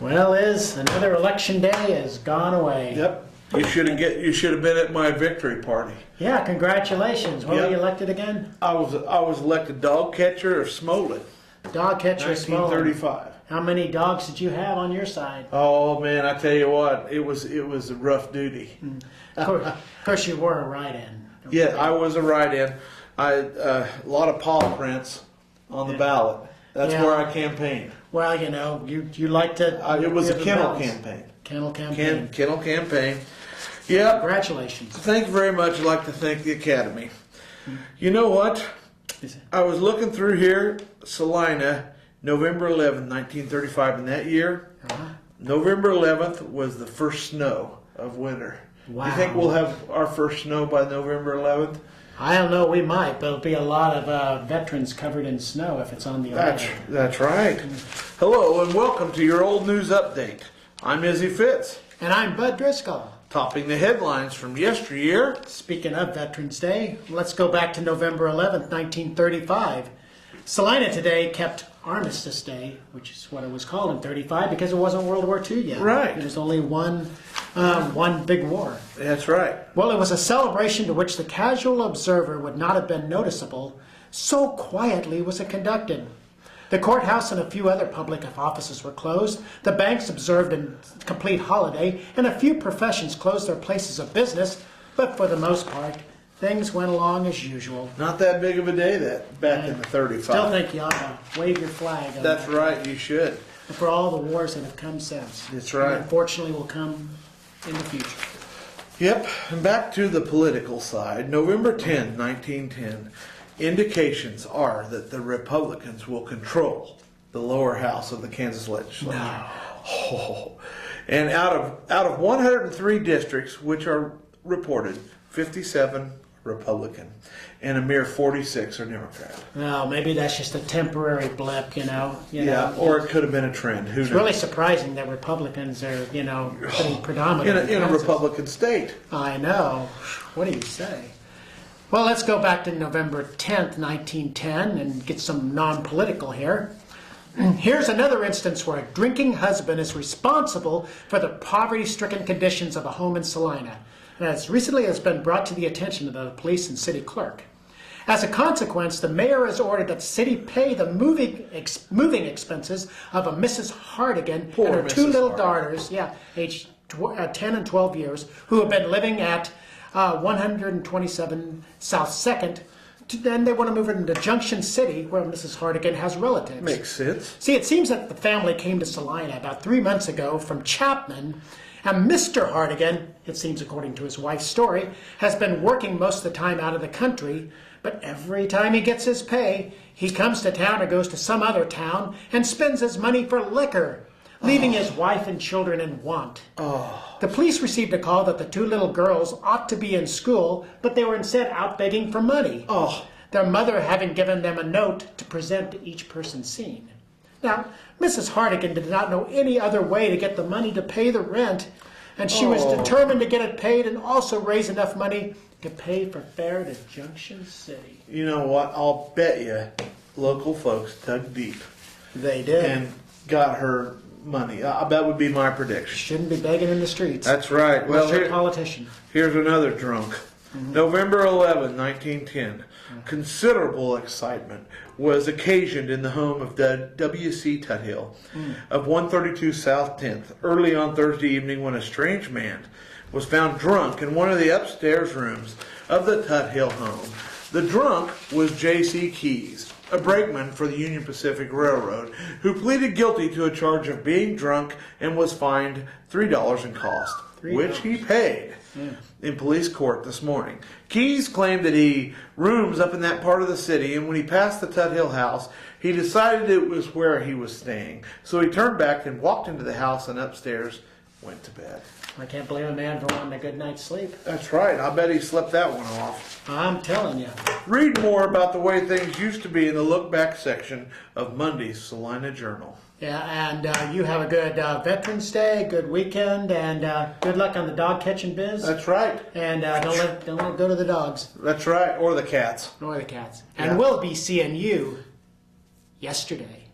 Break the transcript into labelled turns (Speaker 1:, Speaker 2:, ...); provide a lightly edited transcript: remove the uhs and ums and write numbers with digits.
Speaker 1: Well, another election day has gone away.
Speaker 2: Yep. You should have been at my victory party.
Speaker 1: Yeah, congratulations. When were you elected again?
Speaker 2: I was elected dog catcher of Smolin.
Speaker 1: Dog catcher of Smolin.
Speaker 2: 1935.
Speaker 1: How many dogs did you have on your side?
Speaker 2: Oh man, I tell you what, it was a rough duty.
Speaker 1: Of course you were a write-in.
Speaker 2: Yeah, I was a write-in. A lot of paw prints on the ballot. That's where I campaigned.
Speaker 1: Well, you like to.
Speaker 2: It was a kennel campaign.
Speaker 1: Kennel campaign.
Speaker 2: Kennel campaign. Yeah.
Speaker 1: Congratulations.
Speaker 2: Thank you very much. I'd like to thank the Academy. You know what? I was looking through here, Salina, November 11th, 1935. In that year, November 11th was the first snow of winter.
Speaker 1: Wow.
Speaker 2: You think we'll have our first snow by November 11th?
Speaker 1: I don't know, we might, but it'll be a lot of veterans covered in snow if it's on the 11th.
Speaker 2: That's right. Hello and welcome to your old news update. I'm Izzy Fitz.
Speaker 1: And I'm Bud Driscoll.
Speaker 2: Topping the headlines from yesteryear.
Speaker 1: Speaking of Veterans Day, let's go back to November 11th, 1935. Salina today kept Armistice Day, which is what it was called in 35 because it wasn't World War II yet.
Speaker 2: Right.
Speaker 1: There was only one big war.
Speaker 2: That's right.
Speaker 1: Well, it was a celebration to which the casual observer would not have been noticeable. So quietly was it conducted. The courthouse and a few other public offices were closed. The banks observed a complete holiday, and a few professions closed their places of business. But for the most part, things went along as usual.
Speaker 2: Not that big of a day back in the 35.
Speaker 1: Still think you ought to wave your flag.
Speaker 2: That's right, you should.
Speaker 1: For all the wars that have come since.
Speaker 2: That's right.
Speaker 1: And unfortunately will come in the future.
Speaker 2: Yep, and back to the political side. November 10, 1910. Indications are that the Republicans will control the lower house of the Kansas Legislature.
Speaker 1: No.
Speaker 2: Oh. And out of 103 districts which are reported, 57 Republican and a mere 46 are Democrat.
Speaker 1: Well, maybe that's just a temporary blip,
Speaker 2: Yeah, or it could have been a trend. Who knows?
Speaker 1: It's really surprising that Republicans are, pretty predominant
Speaker 2: in a Republican state.
Speaker 1: I know. What do you say? Well, let's go back to November 10th, 1910 and get some non-political here. Here's another instance where a drinking husband is responsible for the poverty-stricken conditions of a home in Salina. And as recently has been brought to the attention of the police and city clerk. As a consequence, the mayor has ordered that the city pay the moving expenses of a Mrs. Hardigan and her two little daughters, aged 10 and 12 years, who have been living at 127 South 2nd. Then they want to move it into Junction City, where Mrs. Hardigan has relatives.
Speaker 2: Makes sense.
Speaker 1: See, it seems that the family came to Salina about 3 months ago from Chapman, and Mr. Hardigan, it seems according to his wife's story, has been working most of the time out of the country, but every time he gets his pay, he comes to town or goes to some other town and spends his money for liquor, leaving his wife and children in want. The police received a call that the two little girls ought to be in school, but they were instead out begging for money. Their mother having given them a note to present to each person seen. Now, Mrs. Hardigan did not know any other way to get the money to pay the rent, and she was determined to get it paid and also raise enough money to pay for fare to Junction City.
Speaker 2: You know what? I'll bet you local folks dug deep.
Speaker 1: They did.
Speaker 2: And got her money. That would be my prediction.
Speaker 1: Shouldn't be begging in the streets.
Speaker 2: That's right. Well,
Speaker 1: you're a politician.
Speaker 2: Here's another drunk. November 11, 1910. Considerable excitement was occasioned in the home of W.C. Tuthill of 132 South 10th early on Thursday evening when a strange man was found drunk in one of the upstairs rooms of the Tuthill home. The drunk was J.C. Keyes, a brakeman for the Union Pacific Railroad, who pleaded guilty to a charge of being drunk and was fined $3 in cost, which he paid in police court this morning. Keyes claimed that he rooms up in that part of the city, and when he passed the Tuthill house, he decided it was where he was staying. So he turned back and walked into the house and upstairs went to bed.
Speaker 1: I can't blame a man for wanting a good night's sleep.
Speaker 2: That's right. I bet he slept that one off.
Speaker 1: I'm telling you.
Speaker 2: Read more about the way things used to be in the look back section of Monday's Salina Journal.
Speaker 1: Yeah, and you have a good Veterans Day, good weekend, and good luck on the dog catching biz.
Speaker 2: That's right.
Speaker 1: And don't let it go to the dogs.
Speaker 2: That's right, or the cats.
Speaker 1: Or the cats. And we'll be seeing you yesterday.